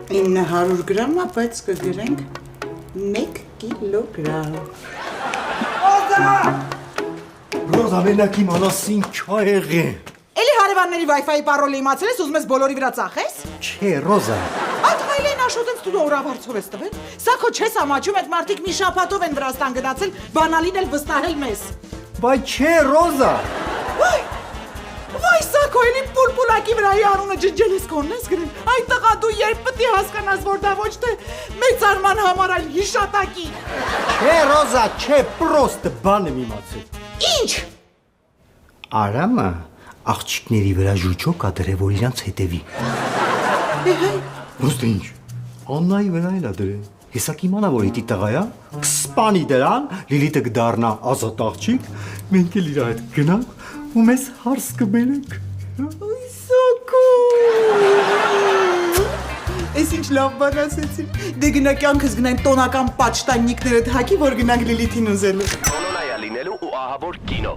900 գրամ, բայց կգրենք 1 կիլոգրամ։ Ռոզա, մենակ իմ անասին չա եղե։ Էլի հարևանների Wi-Fi պարոլը իմացել ես, ուզում ես բոլորի վրա ծախես։ Չէ, Ռոզա։ Այդ հայլեն աշոտենց դու օրավարձով ես տվել։ Սա քո չես ամաչում, այդ մարդիկ մի շաբաթով են Վրաստան գնացել, բանալին էլ վստահել մեզ։ Բայց չէ, Ռոզա։ Վայ, սա քո էլի պուլպուլակի վրայի անունը ջնջել ես քոնն ես գրել։ Այ տղա դու երբ պետք է հասկանաս, որ դա ոչ թե մեծարման համար, այլ հիշատակի։ Չէ, Ռոզա, չէ, պրոստ բան եմ իմացել։ Ինչ։ Արամը աղջիկների վրա ժուճո կադրե, որ իրանց հետևի։ Ոստե ինչ, Աննայի վրա էլ ա դրել։ Հեսա կիմանա, որ իտի տղա է, կսպանի դրան, Լիլիթը կդառնա ազատ աղջիկ, մենք էլ իր հետ գնանք ու մեզ հարս կբերենք։ Սոկո։ Էս ինչ լավ բան ասեցին։ Դե գնա կյանքս գնային տոնական պատշտանյիկները թակի, որ գնանք Լիլիթին ուզելու։ Կոլոնայա լինելու ու ահավոր կինո